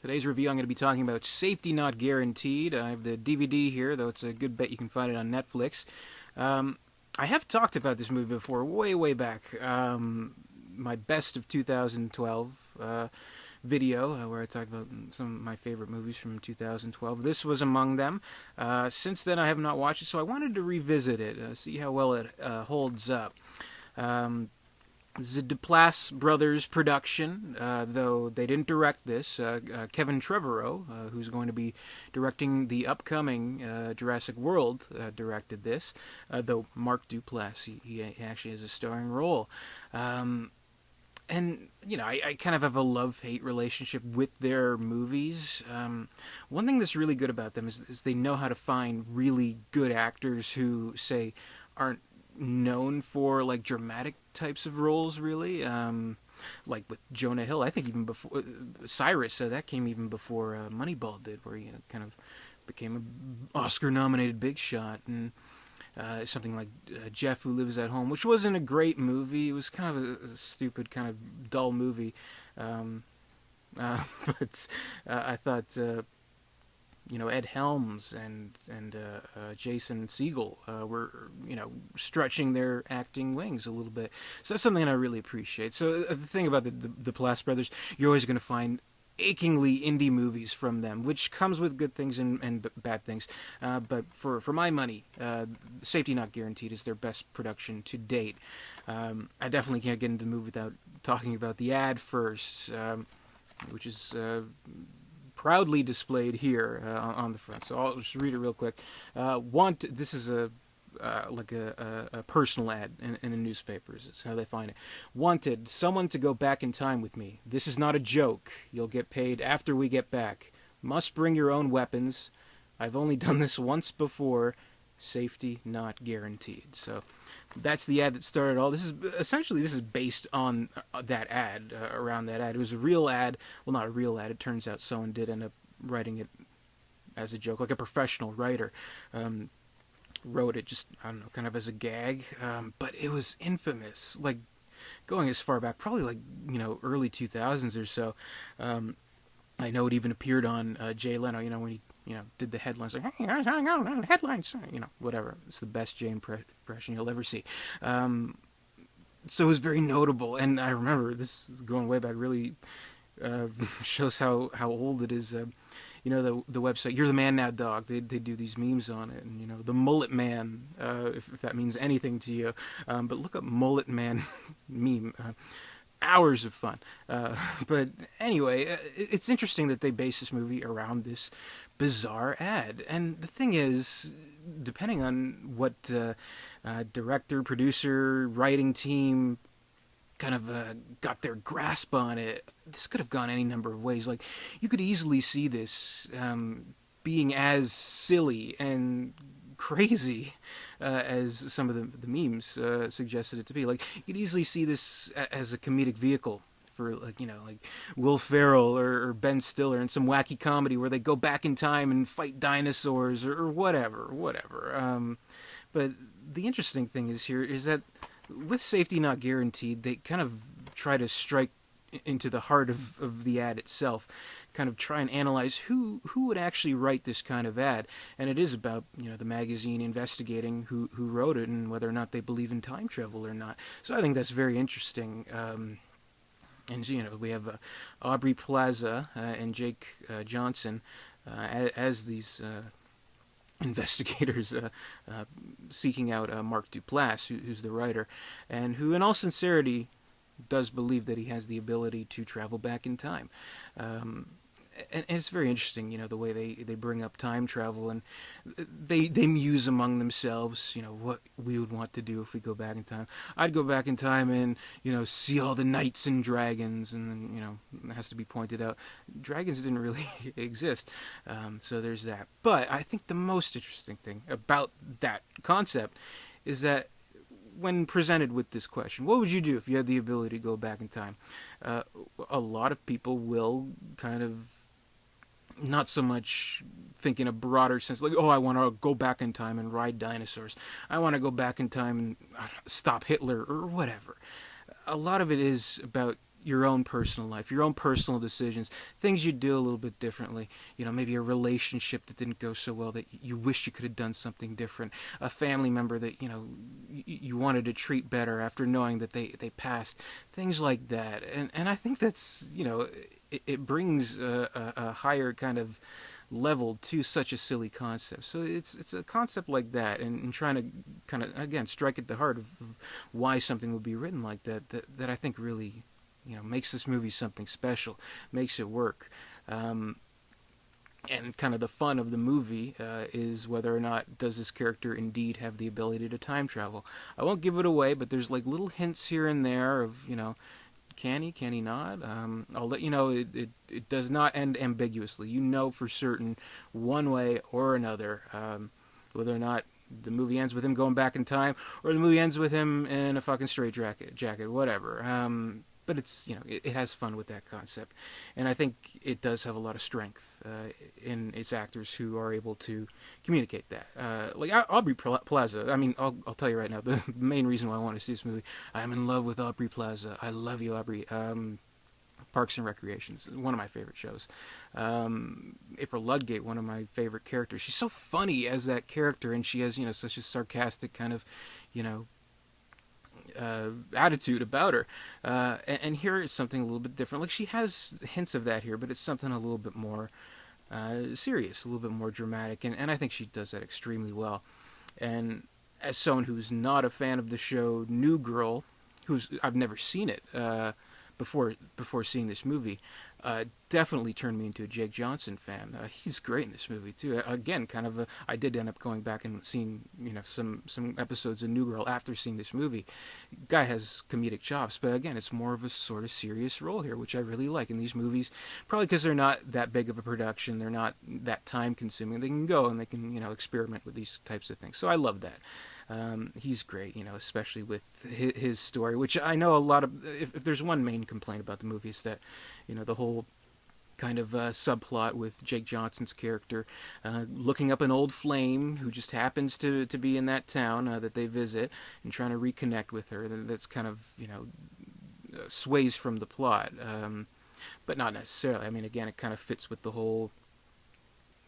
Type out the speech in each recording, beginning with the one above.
Today's review, I'm going to be talking about Safety Not Guaranteed. I have the DVD here, though it's a good bet you can find it on Netflix. I have talked about this movie before, way back. My best of 2012 video, where I talked about some of my favorite movies from 2012. This was among them. Since then, I have not watched it, so I wanted to revisit it, see how well it holds up. This is a Duplass brothers production, though they didn't direct this. Kevin Trevorrow, who's going to be directing the upcoming Jurassic World, directed this, though Mark Duplass, he actually has a starring role. And, you know, I kind of have a love-hate relationship with their movies. One thing that's really good about them is they know how to find really good actors who, say, aren't known for like dramatic types of roles, really. Like with Jonah Hill, I think even before Cyrus, that came even before Moneyball did, where he kind of became an Oscar-nominated big shot. And something like Jeff Who Lives at Home, which wasn't a great movie. It was kind of a stupid, kind of dull movie. But I thought Ed Helms and Jason Segel were, stretching their acting wings a little bit. So that's something I really appreciate. So the thing about the Plaza brothers, you're always going to find achingly indie movies from them, which comes with good things and bad things. But for my money, Safety Not Guaranteed is their best production to date. I definitely can't get into the movie without talking about the ad first, which is proudly displayed here on the front. So I'll just read it real quick. This is a personal ad in a newspaper. Is how they find it. Wanted, someone to go back in time with me. This is not a joke. You'll get paid after we get back. Must bring your own weapons. I've only done this once before. Safety not guaranteed. So that's the ad that started all. This is based on that ad, around that ad. It was a real ad. Well, not a real ad. It turns out someone did end up writing it as a joke, like a professional writer. Wrote it just, I don't know, kind of as a gag. But it was infamous, like going as far back, probably like, early 2000s or so. I know it even appeared on Jay Leno, when he did the headlines, like, hey, headlines, whatever. It's the best Jay impression you'll ever see. So it was very notable, and I remember, this is going way back, really shows how old it is. The website, You're the Man Now Dog, they do these memes on it, and, the Mullet Man, if that means anything to you. But look up Mullet Man meme. Hours of fun. But anyway, it's interesting that they base this movie around this bizarre ad. And the thing is, depending on what director, producer, writing team kind of got their grasp on it, this could have gone any number of ways. Like, you could easily see this being as silly and crazy as some of the memes suggested it to be. Like, you could easily see this as a comedic vehicle for, like Will Ferrell or Ben Stiller in some wacky comedy where they go back in time and fight dinosaurs or whatever. But the interesting thing is that with Safety Not Guaranteed, they kind of try to strike into the heart of the ad itself, kind of try and analyze who would actually write this kind of ad. And it is about, the magazine investigating who wrote it and whether or not they believe in time travel or not. So I think that's very interesting. And, we have Aubrey Plaza and Jake Johnson as these investigators seeking out Mark Duplass, who's the writer, and who, in all sincerity, does believe that he has the ability to travel back in time. And it's very interesting, the way they bring up time travel, and they muse among themselves, what we would want to do if we go back in time. I'd go back in time and, see all the knights and dragons, and then, it has to be pointed out, dragons didn't really exist, so there's that. But I think the most interesting thing about that concept is that when presented with this question, what would you do if you had the ability to go back in time? A lot of people will kind of not so much think in a broader sense, like, I want to go back in time and ride dinosaurs. I want to go back in time and stop Hitler or whatever. A lot of it is about your own personal life, your own personal decisions, things you do a little bit differently. Maybe a relationship that didn't go so well that you wish you could have done something different. A family member that you wanted to treat better after knowing that they passed. Things like that, and I think that's it brings a higher kind of level to such a silly concept. So it's a concept like that, and trying to kind of again strike at the heart of why something would be written like that I think really makes this movie something special, makes it work. And kind of the fun of the movie is whether or not does this character indeed have the ability to time travel. I won't give it away, but there's like little hints here and there of can he not? I'll let you know it does not end ambiguously. For certain one way or another, whether or not the movie ends with him going back in time or the movie ends with him in a fucking straitjacket, whatever. But it's it has fun with that concept, and I think it does have a lot of strength in its actors who are able to communicate that. Like Aubrey Plaza. I mean, I'll tell you right now, the main reason why I want to see this movie, I'm in love with Aubrey Plaza. I love you, Aubrey. Parks and Recreation, one of my favorite shows. April Ludgate, one of my favorite characters. She's so funny as that character, and she has such a sarcastic kind of attitude about her, and here it's something a little bit different. Like she has hints of that here, but it's something a little bit more serious, a little bit more dramatic, and I think she does that extremely well. And as someone who's not a fan of the show New Girl, I've never seen it before seeing this movie, definitely turned me into a Jake Johnson fan. He's great in this movie too. Again, kind of I did end up going back and seeing some episodes of New Girl after seeing this movie. Guy has comedic chops, but again, it's more of a sort of serious role here, which I really like in these movies. Probably because they're not that big of a production, they're not that time consuming. They can go and they can experiment with these types of things. So I love that. He's great, especially with his story, which I know a lot of. If there's one main complaint about the movie, is that the whole kind of subplot with Jake Johnson's character looking up an old flame who just happens to be in that town that they visit and trying to reconnect with her. That's kind of sways from the plot, but not necessarily. I mean, again, it kind of fits with the whole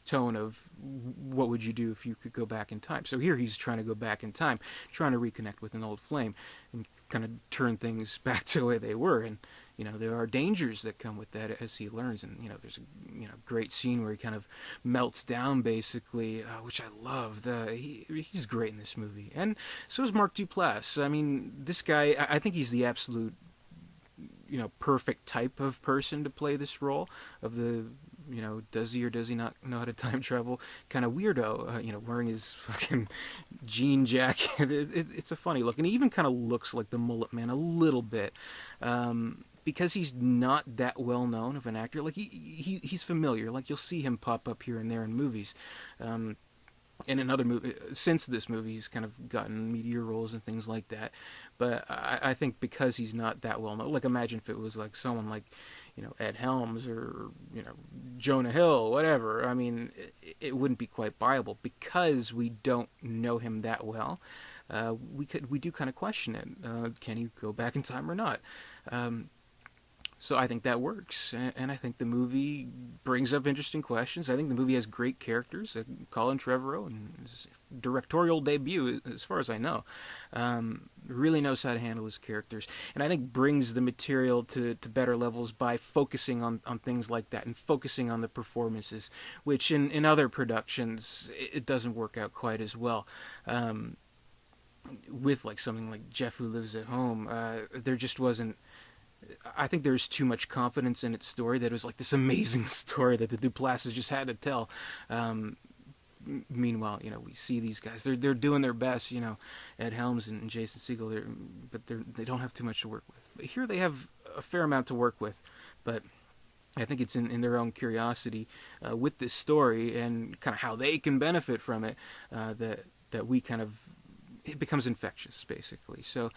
tone of what would you do if you could go back in time. So here he's trying to go back in time, trying to reconnect with an old flame and kind of turn things back to the way they were. And there are dangers that come with that as he learns. And there's a great scene where he kind of melts down basically, which I love. He's great in this movie, and so is Mark Duplass. I mean, this guy, I think he's the absolute perfect type of person to play this role of the does he or does he not know how to time travel kind of weirdo, wearing his fucking jean jacket. It's a funny look, and he even kind of looks like the Mullet Man a little bit, because he's not that well known of an actor. Like he's familiar, like you'll see him pop up here and there in movies, and in other movies since this movie he's kind of gotten meteor roles and things like that. But I think because he's not that well known, like imagine if it was like someone like Ed Helms or Jonah Hill, whatever. I mean, it wouldn't be quite viable because we don't know him that well. We do kind of question it. Can he go back in time or not? So I think that works, and I think the movie brings up interesting questions. I think the movie has great characters. Colin Trevorrow, in his directorial debut, as far as I know, really knows how to handle his characters, and I think brings the material to better levels by focusing on things like that and focusing on the performances, which in other productions it doesn't work out quite as well. With like something like Jeff Who Lives at Home, there just wasn't. I think there's too much confidence in its story that it was like this amazing story that the Duplasses just had to tell. Meanwhile, we see these guys; they're doing their best. Ed Helms and Jason Segel, but they don't have too much to work with. But here they have a fair amount to work with. But I think it's in their own curiosity with this story and kind of how they can benefit from it that we kind of. It becomes infectious, basically. So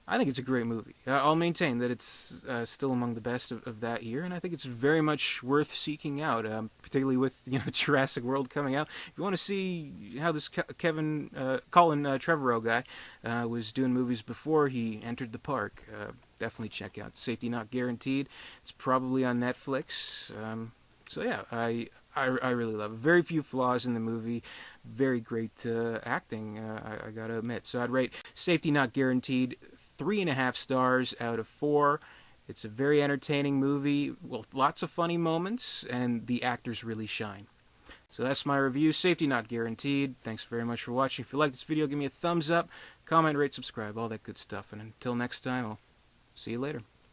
I think it's a great movie. I'll maintain that it's still among the best of that year, and I think it's very much worth seeking out, particularly with Jurassic World coming out. If you want to see how this Colin Trevorrow guy was doing movies before he entered the park, definitely check out Safety Not Guaranteed. It's probably on Netflix. So yeah, I really love it. Very few flaws in the movie. Very great acting, I gotta admit. So I'd rate Safety Not Guaranteed 3.5 stars out of 4. It's a very entertaining movie. Well, lots of funny moments, and the actors really shine. So that's my review. Safety Not Guaranteed. Thanks very much for watching. If you like this video, give me a thumbs up, comment, rate, subscribe, all that good stuff. And until next time, I'll see you later.